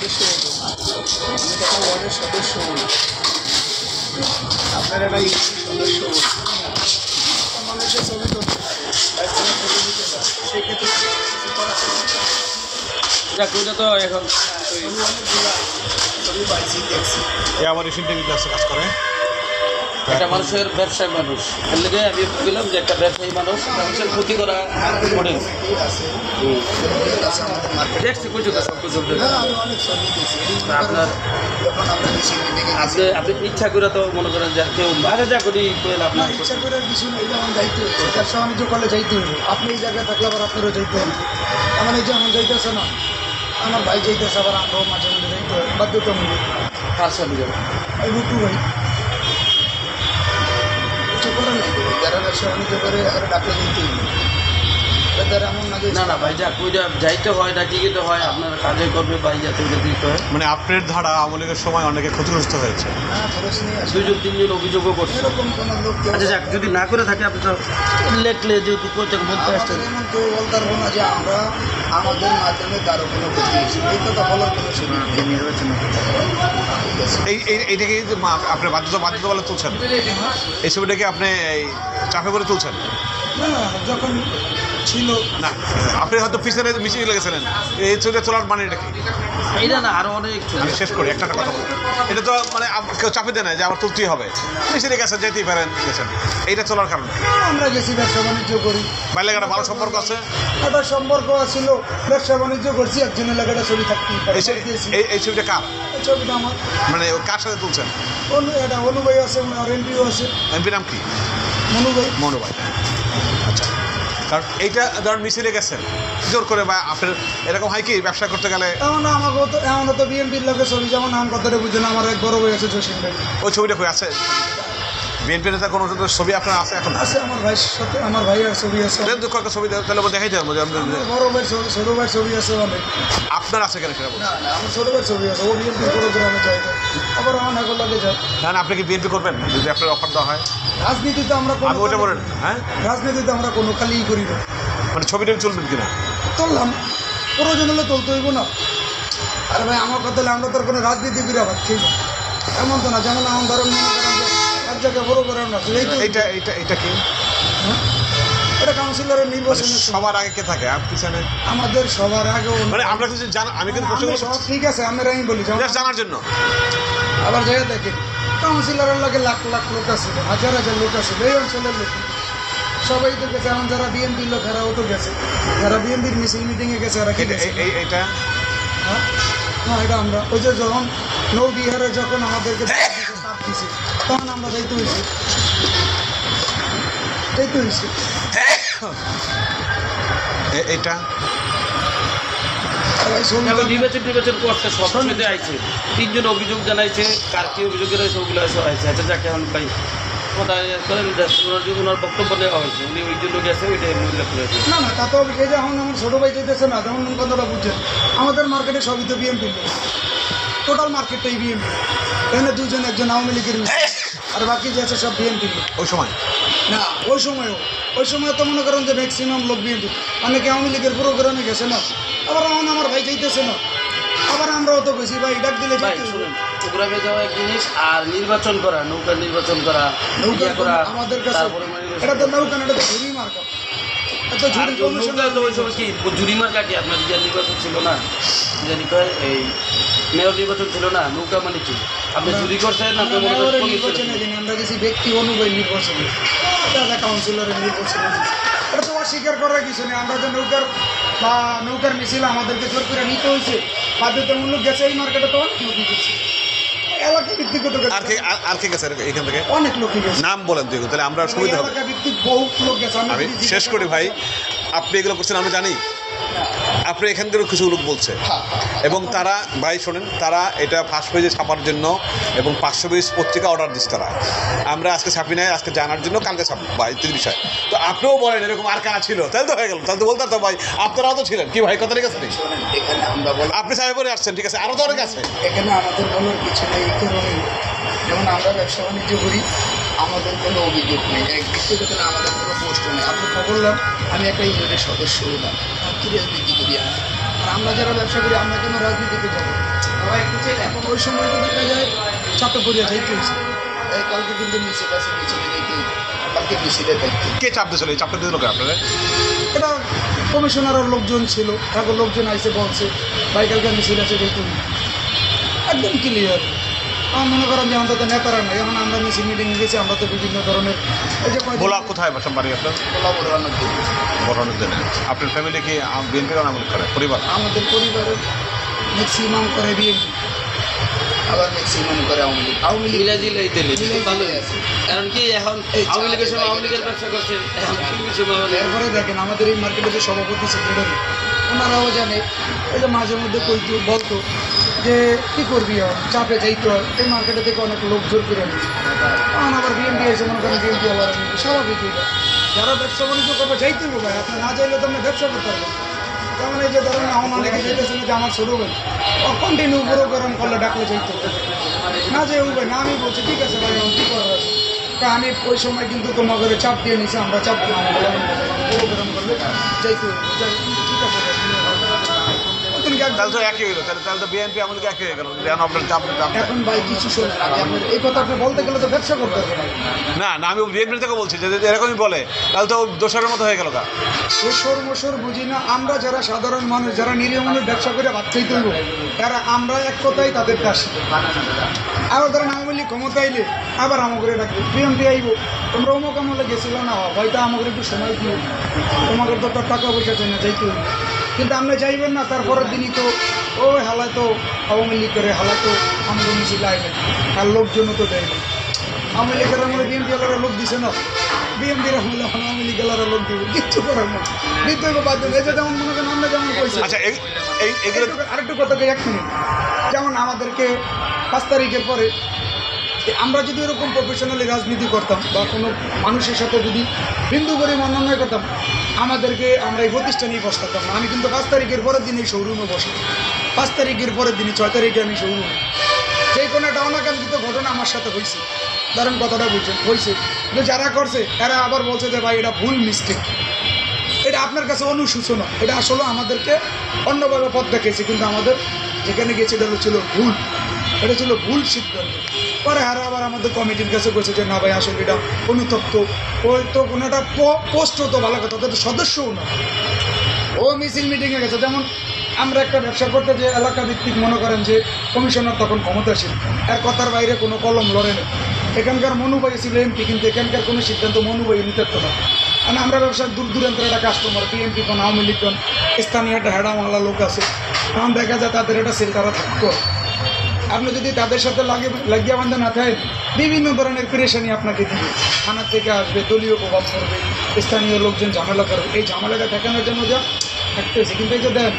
সদস্য হতো, আমি তো ওয়ার্ডের সদস্য হই, আপনার একটা ইউনিটের সদস্য হই, মানুষের ছবি তুলতে পারে, একজনের ছবি দিতে পারে, সেক্ষেত্রে কিছু করা যাক ওইটা তো এখন ছবি অনেকগুলো ছবি পাইছি, দেখছি। আমার রিসেন্ট টিভিতে আছে কাজ করে। একটা মানুষের ব্যবসায়ী মানুষ এর লেগে আমি বললাম যে একটা ব্যবসায়ী মানুষ মানুষের ক্ষতি করা কঠিন। ঠিক আছে, দেখছি কিছু সব কিছু আমি অনেক ছবি দিয়েছি। আপনার যখন আমরা মিছিল মিটিংয়ে গেছি, আপনি ইচ্ছা করে তো মনে করেন যে কেউ আগে যা করি না আপনার ইচ্ছা করে কিছু নেই, যেমন যাইতে হচ্ছে ব্যবসা বাণিজ্য করলে যাইতে হইব, আপনি এই জায়গায় থাকলে আবার আপনারও যাইতে হবে। এমন এই যেমন যাইতেছে না, আমার ভাই যাইতেছে, আবার আমরাও মাঝে মাঝে যাইতে হবে, বাধ্যতামূলক। কার সাথে যাবে এই রুটু ভাই কিছু করে নেই, যারা ব্যবসা বাণিজ্য করে আর ডাক্তার দিতে হইব, তারা এমন না যে না না ভাই যাক ওইটা যাইতে হয় ডাকি যেতে হয় আপনার কাজে করবে ভাই যাতে ওইটা দিতে হয়। মানে আপনার ধারা আওয়ামী লীগের সময় অনেকে ক্ষতিগ্রস্ত হয়েছে। হ্যাঁ খরচ নিয়ে আসে, দুজন তিনজন অভিযোগও করছে। এরকম কোনো লোক কেউ আচ্ছা যাক যদি না করে থাকে আপনি তো লেখলে যেহেতু কোথাও বলতে আসছেন আমাদের এমন কেউ বলতে পারবো না যে আমরা আমাদের মাধ্যমে কারো কোনো ক্ষতি হয়েছে, এই কথা বলার কোনো সুযোগ নেই। নির্বাচন এইটাকে আপনি বাধ্যতা বলে তুলছেন, এই ছবিটাকে আপনি এই চাপে করে তুলছেন না যখন ছিল না? আপনি হয়তো পিছনে মিশিয়ে লেগেছিলেন, এই ছবিটা তোলার মানে এটা কি? এইটা না আরো অনেক আমি শেষ করি একটা কথা বলি, এটা তো মানে কেউ চাপে দেয় না যে আমার তুলতেই হবে, মিশিয়ে গেছেন যেতেই পারেন গেছেন, এইটা তোলার কারণ আমরা গেছি ব্যবসা বাণিজ্য করি, বাইরে একটা ভালো সম্পর্ক আছে। একটা সম্পর্ক ছিল, ব্যবসা বাণিজ্য করছি, একজনের লেখাটা ছবি থাকতেই পারে। এই ছবিটা কার, এই ছবিটা আমার মানে কার সাথে তুলছেন? এটা অনুভাই আছে, আর এমপিও আছে। এমপি নাম কি? মনুভাই। মনু ভাই। আচ্ছা, কারণ এইটা ধরেন মিছিলে গেছেন জোর করে, বা আপনার এরকম হয় কি ব্যবসা করতে গেলে এমন আমাকেও তো এমন তো বিএনপির লোকের ছবি, যেমন আম কথাটা বুঝে না, আমার এক বড় ভাই আছে জসিম ভাই, ওই ছবিটা কই আছে? বিএনপি নেতা কোনো ছবি আপনার আছে এখন? আছে আমার ভাইয়ের সাথে, আমার ভাইয়ের ছবি আছে, দুঃখ একটা ছবি তাহলে দেখাইতে হবে যে আমার বড় ভাইয়ের ছবি, ছোট ভাইয়ের ছবি আছে অনেক। আপনার আছে কেন সেটা বলুন। না না, আমার ছোট ভাইয়ের ছবি আছে, ও বিএনপির প্রোগ্রামে যায়, আবার আমার হাগল লাগে যায়। না আপনি কি বিএনপি করবেন যদি আপনার অফার দেওয়া হয়? রাজনীতিতে আমরা কোনো আমি ওটা বলেন, হ্যাঁ রাজনীতিতে আমরা কোনো খালিই করি না, মানে ছবিটা চলবেন কিনা? তুললাম, প্রয়োজন হলে তুলতে হইব না। আরে ভাই আমার কথা হলে আমরা তো আর কোনো রাজনীতি করে আবার খেয়ে এমন তো না, যেমন আমার ধরেন মনে করেন যে এক জায়গায় বড় করে না, এইটা কি এটা কাউন্সিলরের মানে নির্বাচনের সবার আগে কে থাকে আর পিছনে? আমাদের সবার আগেও মানে আমরা কিছু আমি কিন্তু প্রশ্নগুলো সব ঠিক আছে, আমরা আমি বলি যেমন just জানার জন্য। আবার জায়গা দেখেন কাউন্সিলরের লাগে লাখ লাখ লোক আছে, হাজার হাজার লোক আছে, এই অঞ্চলের লোক সবাই তো গেছে, এখন যারা বিএনপির লোক এরাও তো গেছে, যারা বিএনপির মিছিল মিটিংয়ে গেছে এরা কি গেছে? এইটা হ্যাঁ না, এটা আমরা ওই যে যখন নৌ বিহারে যখন আমাদেরকে চাপ দিছে তখন আমরা যাইতে হয়েছি। এইটা আর ভাই ছবি তো- নির্বাচন করতে সব সময় আইছে তিনজন অভিযোগ জানাইছে কার কি অভিযোগ জানাইছে ওগুলো সব আইছে। আচ্ছা যাকে এখন ভাই কোথায় করেন ওনার বক্তব্য দেওয়া হয়েছে, উনি ওই জন্য গেছে ওইটা উল্লেখ করেছে। না না তা তো এই যে এখন আমার ছোটো ভাই যেতেছে না, যেমন কথাটা বুঝছেন, আমাদের মার্কেটে সবই তো বিএমপি, টোটাল মার্কেটটাই বিএমপি, এখানে দুজন একজন আওয়ামী লীগের আর বাকি যে আছে সব বিএনপি। ওই সময় না ওই সময় তো মনে করেন যে ম্যাক্সিমাম লোক বিএনপি, অনেকে আওয়ামী লীগের প্রোগ্রামে গেছে না, আবার এখন আমার ভাই যাইতেছে না, আবার আমরাও তো বেশি ভাই ডাক দিলে ভাই শুনুন, প্রোগ্রামে যাওয়া এক জিনিস আর নির্বাচন করা, নৌকা নির্বাচন করা, নৌকা ইয়া করা, আমাদের কাছে তারপরে এটা তো নৌকা না, এটা তো ঝুড়ি মার্কা, এত ঝুড়ি কমিশন। নৌকা তো ওই সময় কি জুড়ি মার্কা কি আপনার যে নির্বাচন ছিল না, জানি কয় এই মেয়র নির্বাচন ছিল না, নৌকা মানে কি আপনি চুরি করছেন না নির্বাচনে দিন আমরা গেছি ব্যক্তি অনুযায়ী নির্বাচনে, এটা কাউন্সিলরের নির্বাচনে, এটা তো অস্বীকার করার কিছু নেই। আমরা যে নৌকার মিছিল আমাদেরকে জোর করে নিতে হয়েছে, বাধ্যতামূলক গেছে এই মার্কেটে তো অনেক লোকই গেছে, এলাকা ভিত্তিক আর কে গেছে এখান থেকে? অনেক লোকই গেছে, নাম বলেন তুই, তাহলে আমরা সুবিধা হবে। এলাকা ভিত্তিক বহু লোক গেছে। আমি শেষ করি ভাই, আপনি এগুলো করছেন আমি জানি, আপনি এখান থেকে কিছু লোক বলছে এবং তারা ভাই শোনেন, তারা এটা ফার্স্ট পেজে ছাপার জন্য এবং 500 পেজ পত্রিকা অর্ডার দিচ্ছে তারা, আমরা আজকে ছাপি নাই, আজকে জানার জন্য কালকে ছাপবো ভাই তিন বিষয়। তো আপনিও বলেন এরকম আর কারা ছিল, তাহলে তো হয়ে গেল, তাহলে তো বলতে তো ভাই আপনারাও তো ছিলেন কি ভাই, কথা ঠিক আছে? এখানে আমরা আপনি সাহেব করে আসছেন, ঠিক আছে, আরও তো অনেক আছে এখানে আমাদের বলার কিছু নেই, এই কারণে যেমন আমরা ব্যবসা বাণিজ্য করি, আমাদের কোনো অভিযোগ নেই, এক ব্যক্তিগত আমাদের কোনো পোস্ট নেই। আপনাকে বললাম আমি একটা ইউনিটের সদস্য হলাম, কি রাজনীতি করি আর আমরা যারা ব্যবসা করি আমরা কেন রাজনীতিতে যাবো? ওই সময় তো দেখা যায় চাপে পড়িয়া যাইতে হয়েছে। এই কালকে কিন্তু মিছিল আছে, মিছিলে যেতে কালকে মিছিলে দেখতে কে চাপ দিয়েছিল? এই চাপটা দিয়েছিল কে আপনারা? এটা কমিশনারের লোকজন ছিল, এখন লোকজন আইসে বলছে ভাই কালকে মিছিল আছে যেহেতু একদম ক্লিয়ার। আমার মনে করেন যে অন্তত নেতারা নাই, এখন আমরা মিছিল মিটিং গেছি, আমরা তো বিভিন্ন ধরনের এই যে ভোলা কোথায় বাসা বাড়ি আপনার? কোলাবোরানোর জন্য বড়ানোর জন্য। আপনার ফ্যামিলি কি বিএনপি আমল করে পরিবার? আমাদের পরিবারের ম্যাক্সিমাম করে বিএনপি, আবার ম্যাক্সিমাম করে আওয়ামী লীগ। আওয়ামী লীগ মিলাজিলাই দিলে ভালোই আছে। আছে। কারণ কি এখন আওয়ামী লীগের সময় আওয়ামী লীগের ব্যবসা করছে, এখন বিএনপির সময় আওয়ামী লীগ। এরপরে দেখেন আমাদের এই মার্কেটের যে সভাপতি সেক্রেটারি, ওনারাও জানে এই যে মাঝে মধ্যে কইতো বলতো যে কী করবি আর চাপে যাইতে হয়, এই মার্কেটে থেকে অনেক লোক জোর করে নিচ্ছে। তখন আবার বিএনপি এসে মনে করেন বিএনপি আবার স্বাভাবিক হয়ে যায়। যারা ব্যবসা বাণিজ্য করবে যাইতে হবে ভাই, আপনি না যাইলে তো আপনি ব্যবসা করতে পারবেন। যেমন এই যে ধরেন এখন অনেকে যেতেছেন যে আমার ছোটো ভাই ও কন্টিনিউ প্রোগ্রাম করলে ডাকলে যাইতে হবে, না যে ভাই না, আমি বলছি ঠিক আছে ভাই কী করার আছে, তা আমি ওই সময় কিন্তু তোমার ঘরে চাপ দিয়ে নিছি, আমরা চাপ দিয়ে প্রোগ্রাম করলে যাইতে হবে, ঠিক আছে ভাই। তাহলে তো একই হইলো, তাহলে তো বিএনপি আমাদেরকে একই হয়ে গেল। যেন আপনার চাপ এখন ভাই কিছু শোনেন, এই কথা আপনি বলতে গেলে তো ব্যবসা করতে হবে না। না না, আমি বিএনপি থেকে বলছি যে যদি এরকমই বলে তাহলে তো দোষরের মতো হয়ে গেল। দোসর মোসর বুঝি না, আমরা যারা সাধারণ মানুষ, যারা নিরীহ মানুষ ব্যবসা করে বাচ্চাই তৈব, তারা আমরা এক কথাই তাদের কাছে। আবার ধরেন আওয়ামী লীগ ক্ষমতা আইলে আবার আমাকে ডাকবে বিএনপি আইব, তোমরা অমুক আমলে গেছিল না, হয়তো আমাকে একটু সময় দিও, তোমাকে তো তার টাকা পয়সা চাই না, যাইতে হইবে। কিন্তু আপনি যাইবেন না, তারপরের দিনই তো ওই হালায় তো আওয়ামী লীগ করে, হালায় তো আমাদের মিছিল আইবে, আর লোকজনও তো দেয় না। আওয়ামী লীগের আমলে বিএনপি এলাকার লোক দিছে না, বিএনপির আমলে আওয়ামী লীগ এলাকার লোক দিব, কিচ্ছু করার না, দিতে হইবে বাধ্য। এই যে যেমন মনে করেন আমরা যেমন কইছি, আচ্ছা এগুলো আরেকটু কথা কই 1 মিনিট। যেমন আমাদেরকে 5 তারিখের পরে আমরা যদি এরকম প্রফেশনালি রাজনীতি করতাম বা কোনো মানুষের সাথে যদি বিন্দু করে অন্যান্য করতাম, আমাদেরকে আমরা এই প্রতিষ্ঠানেই বসতাম না। আমি কিন্তু 5 তারিখের পরের দিন এই শোরুমে বসি, 5 তারিখের পরের দিনই 6 তারিখে আমি শোরুমে। যে কোনো একটা অনাকাঙ্ক্ষিত ঘটনা আমার সাথে হয়েছে, ধরেন কথাটা বুঝছেন, হয়েছে যে যারা করছে এরা আবার বলছে যে ভাই এটা ভুল মিস্টেক, এটা আপনার কাছে অনুশোচনা, এটা আসলে আমাদেরকে অন্যভাবে পথ দেখিয়েছে, কিন্তু আমাদের যেখানে গেছে এটা ছিল ভুল, এটা ছিল ভুল সিদ্ধান্ত। পরে আর আবার আমাদের কমিটির কাছে বলছে যে না ভাই আসলে এটা অনুতপ্ত, ওই তো কোনো একটা পোস্ট হতো ভালো কথা, তো সদস্যও না, ও মিছিল মিটিংয়ে গেছে। যেমন আমরা একটা ব্যবসা করতে যে এলাকা ভিত্তিক মনে করেন যে কমিশনার তখন ক্ষমতাসীন, এর কথার বাইরে কোনো কলম লড়ে না। এখানকার মনুবাই ছিল এমপি, কিন্তু এখানকার কোনো সিদ্ধান্ত মনুবাই নিতে পারতো না। মানে আমরা ব্যবসার দূর দূরান্তের একটা কাস্টমার, বিএনপি কোন আওয়ামী লীগ কোন স্থানীয় একটা হেডামালা লোক আছে, তখন দেখা যায় তাদের একটা সেল তারা থাকতো। আপনি যদি তাদের সাথে লাগিয়ে বান্ধা না থাকেন, বিভিন্ন ধরনের পেরেশানি আপনাকে দিবে, থানার থেকে আসবে, দলীয় প্রভাব পড়বে, স্থানীয় লোকজন ঝামেলা করবে। এই ঝামেলাটা ঠেকানোর জন্য যা থাকতেছে। কিন্তু এই যে দেন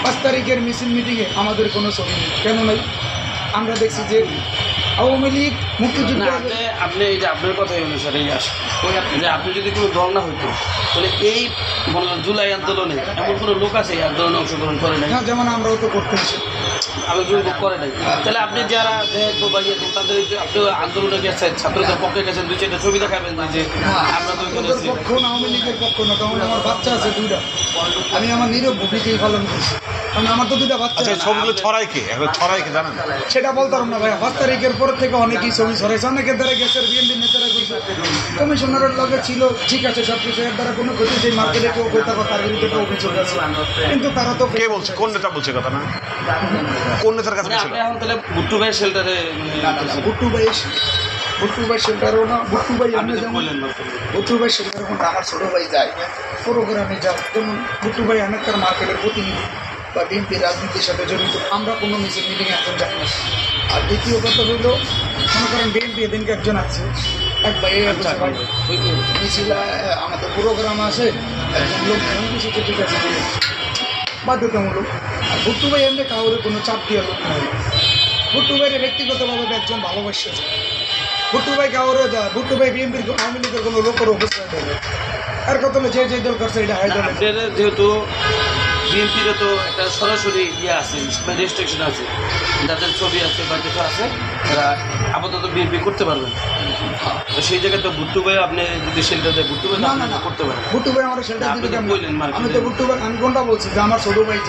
5 তারিখের মিছিল মিটিংয়ে আমাদের কোনো ছবি নেই, কেন নাই? আমরা দেখছি যে আওয়ামী লীগ মুক্তিযুদ্ধ, আপনি এই যে আপনার কথাই অনুসারেই আসে যে আপনি যদি কোনো দল না হইতো তাহলে এই জুলাই আন্দোলনে এমন কোনো লোক আছে এই আন্দোলনে অংশগ্রহণ করে নাই, হ্যাঁ যেমন আমরাও তো করতেছি, আবেদন করে নাই। তাহলে আপনি যারা তাদের আপনি আন্দোলনে গেছেন, ছাত্রদের পক্ষে গেছেন, 2-4টা ছবি দেখাবেন যে আমরা তো এখানে ওদের পক্ষ না, আওয়ামী লীগের পক্ষ না। তখন আমার বাচ্চা আছে 2টা, আমি আমার নীরব ভূমিকেই পালন করছি, কারণ আমার তো 2টা বাচ্চা আচ্ছা আছে। ছবিগুলো ছড়াই কে? এখন ছড়াই কে জানেন? সেটা বলতাম না ভাই। 5 তারিখের পর থেকে অনেকেই ছবি ছড়াইছে, অনেকের দ্বারা গেছে, বিএনপি নেতারা গেছে, কমিশনারের লগে ছিল, ঠিক আছে সব কিছু, এর দ্বারা কোনো ক্ষতি সেই মার্কেটে কেউ করতে পারে, তার বিরুদ্ধে কেউ অভিযোগ আছে, কিন্তু তারা তো কে বলছে? কোন নেতা বলছে কথা না? কোন নেতার কাছে ছিল? আপনি এখন তাহলে ভুট্টু ভাই শেল্টারে ভুট্টু ভাই সেন্টারও না, ভুট্টু ভাই আপনি আমরা তো যেমন বললেন না। ভুট্টু ভাই সেন্টার কোনটা আমার ছোটো ভাই যায় প্রোগ্রামে যাও, যেমন ভুট্টু ভাই অনেকটার মার্কেটের প্রতিনিধি বা বিএনপি রাজনীতির সাথে জড়িত, আমরা কোনো মিছিল মিটিংয়ে এখন যাই না। আর দ্বিতীয় কথা হইল, মনে করেন বিএনপি এদিনকে একজন আছে, এক ভাই ভাই মিছিল আমাদের প্রোগ্রাম আছে, একজন লোক কিছু ঠিক আছে বাধ্যতামূলক। আর ভুট্টু ভাই এমনি কাউরে কোনো চাপ দিয়ে লোক নয়, ভুট্টু ভাইয়ের ব্যক্তিগতভাবে একজন ভালোবাসছে, ভুট্টু ভাই কাউরে যায়, ভুট্টু ভাই বিএনপির আওয়ামী লীগের কোনো লোকের অবস্থায় দেবে, আর কত যে দল করছে এটা হাই দল। যেহেতু বিএনপিরও তো একটা সরাসরি ইয়ে আছে, রেস্ট্রিকশন আছে, যাদের ছবি আছে বা কিছু আছে তারা আপাতত বিএনপি করতে পারবেন। তো সেই জায়গায় তো ভুট্টু ভাই আপনি যদি শেল্টার দেয় ভুট্টু ভাই না, না, না। করতে পারেন। ভুট্টু ভাই আমার শেল্টার আপনি দিবে তো কেমন? বললেন মার্কেটে। আমি তো ভুট্টু ভাই, আমি কোনটা বলছি যে আমার ছোট ভাই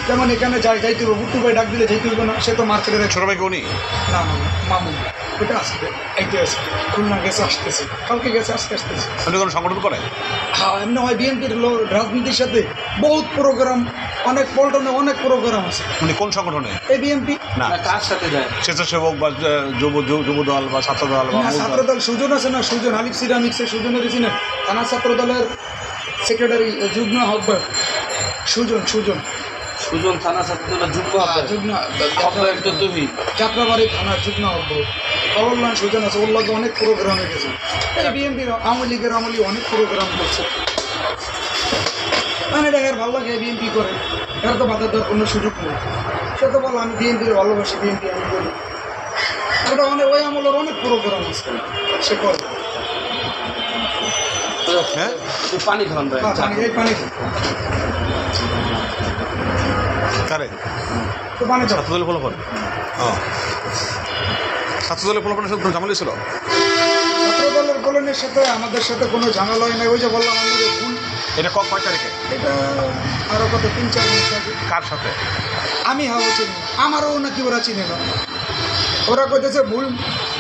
যেমন এখানে যাইতে হবে, ভুট্টু ভাই ডাক দিলে যাইতে হবে না, সে তো মার্কেটের ছোট ভাই কি উনি? না না না, মামুন ওটা আসবে, এইতে আসবে, খুলনা গেছে আসতেছে, কালকে গেছে আসতেছে। উনি কোনো সংগঠন করে? হ্যাঁ, এমনি হয় বিএনপির রাজনীতির সাথে বহুত প্রোগ্রাম, অনেক পল্টনে অনেক প্রোগ্রাম আছে। উনি কোন সংগঠনে? এই বিএনপি না, না, কার সাথে যায়? স্বেচ্ছাসেবক বা যুব দল বা ছাত্র দল বা না, মূল ছাত্র দল? দল সুজন আছে না, সুজন আলিফ সিরামিক্সের সুজনের ছিলেন থানা ছাত্র দলের সেক্রেটারি, যুগ্ম আহ্বায়ক সুজন সুজন থানা ছাত্রদলের যুগ্ম আহ্বায়ক। যুগ্ম আহ্বায়ক তো তুমি। যাত্রাবাড়ি থানার যুগ্ম আহ্বায়ক কল্যাণ সুজন আছে, ওর লগে অনেক প্রোগ্রামে গেছে। এই বিএনপির আওয়ামী লীগের আমলি অনেক প্রোগ্রাম করছে, মানে এটা এর ভালো লাগে বিএনপি করে, এর তো বাধা দেওয়ার কোনো সুযোগ নেই। সে তো বলো আমি বিএনপির ভালোবাসি, বিএনপি আমি করি, ওটা অনেক ওই আমলের অনেক প্রোগ্রাম আছে সে করে। হ্যাঁ? একটু পানি খান ভাই। এই পানি কারে? তো পানি চাপ ছাত্র দলের ফলাফল? ও, ছাত্র দলের ফলাফলের সাথে কোনো ঝামেলা ছিল? ছাত্র দলের কলোনির সাথে আমাদের সাথে কোনো ঝামেলা হয় না, ওই যে বললাম আমাদের ভুল। এটা কয় তারিখে? এটা আরও কত 3-4 মাস আগে। কার সাথে? আমি হাওয়া চিনি, আমারও নাকি ওরা চিনে না, ওরা কইতেছে ভুল,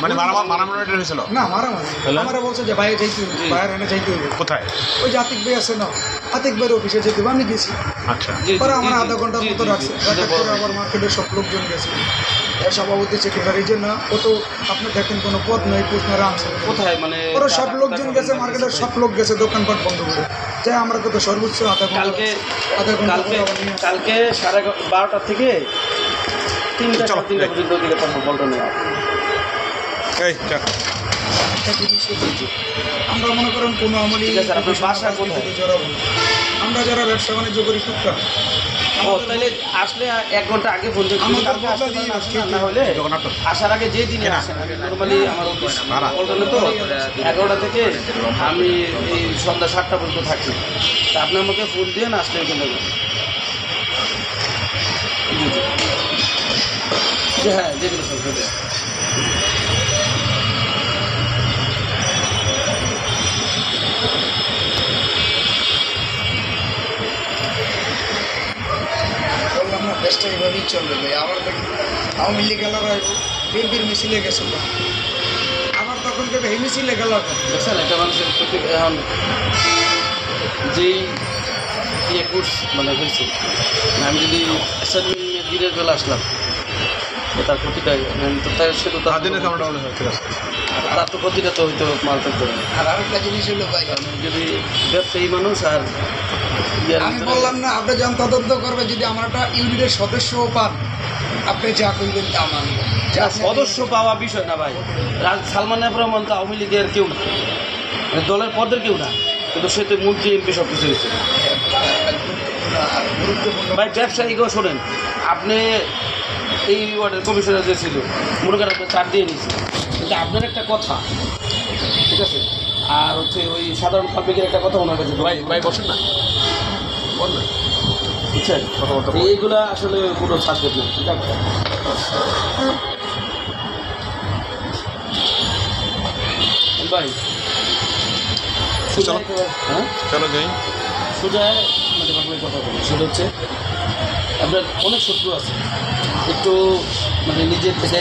মানে মারামারি হয়েছিল? না মারামারি, তাহলে? আমরা বলছে যে বাইরে যাইতে হইবে, বাইরে এনে যাইতে হইবে। কোথায়? ওই যে আতিক ভাই আছে না, আতিক ভাইয়ের অফিসে যেতে হবে, আমি গেছি, আচ্ছা, জি, জি, পরে জি, আমার জি, আধা ঘন্টার জি, মতো জি, রাখছে, জি, রাখার বড় পরে ভাই। আবার মার্কেটের সব লোকজন গেছে, সভাপতি সেক্রেটারি যে না, ও তো আপনি দেখেন কোনো পদ নেই, পোস্ট না রামছে কোথায় মানে? ওরা সব লোকজন গেছে, মার্কেটের সব লোক গেছে, দোকানপাট বন্ধ করে, যাই আমরা কত সর্বোচ্চ আধা ঘন্টা কালকে পরে আবার নিয়ে আসছি। কালকে 12:30 থেকে 3টা চলো, 3টা পর্যন্ত দিকে বলতে নেই। এই চল। একটা জিনিস হচ্ছে, আমরা মনে করেন কোনো আমলি ঠিক আছে, আপনার বাসা কোথায়? জড়াবো না। আমরা যারা ব্যবসা বাণিজ্য করি টুকটাক, ও তাহলে আসলে 1 ঘন্টা আগে ফোন দিয়ে আমাদের কালকে আসতে বদলা দিয়ে পারেন, আসতে না হলে জগন্নাথ। আসার আগে যে দিনে আসেন, আমি নর্মালি আমার অফিস পল্টনে তো 11টা থেকে আমি এই সন্ধ্যা 7টা পর্যন্ত থাকি। তা আপনি আমাকে ফোন দিয়ে না আসলে এখানে জি জি, হ্যাঁ যেগুলো সব সেটা। বললাম না দেশটা এইভাবেই চলবে ভাই। আবার দেখি আওয়ামী লীগ গেলার বিএনপির মিছিলে গেছিল, আবার তখন কেবে এই মিছিলে গেল দেখছেন একটা মানুষের প্রতি এখন যেই ইয়ে কোর্স মানে হয়েছে, আমি যদি অ্যাসাইনমেন্ট দিনের বেলা আসলাম তো তার ক্ষতিটা তো তার সে তো তার দিনের কামড়টা হলে হয়, ঠিক আছে। তার তো ক্ষতিটা তো হয়তো মার্কেট করে। আর আরেকটা জিনিস হলো ভাই, যদি ব্যবসায়ী মানুষ আর ইয়ার আমি ভিতরে- বললাম না, আপনি যখন তদন্ত করবে, যদি আমার একটা ইউনিটের সদস্যও পান, আপনি যা করবেন তা মানব। যা সদস্য পাওয়া বিষয় না ভাই, সালমান এফ রহমান তো আওয়ামী লীগের কেউ না, মানে দলের পদের কেউ না, কিন্তু সে তো মন্ত্রী এমপি সব কিছু হয়েছে। গুরুত্বপূর্ণ ভাই ব্যবসায়ীকেও শোনেন, আপনি এই ওয়ার্ডের কমিশনার যে ছিল মনে করেন আপনি 4 দিয়ে নিয়েছেন, কিন্তু আপনার একটা কথা ঠিক আছে, আর হচ্ছে ওই সাধারণ পাবলিকের একটা কথা ওনার কাছে ভাই বসেন না, বলবেন। বুঝছেন, এইগুলা আসলে কোনো সাবজেক্ট না, ঠিক আছে। ভাই চলো। হ্যাঁ চলো যাই। সোজা মানে আপনার কথা বলি, সেটা হচ্ছে আপনার অনেক শত্রু আছে, একটু মানে নিজের থেকে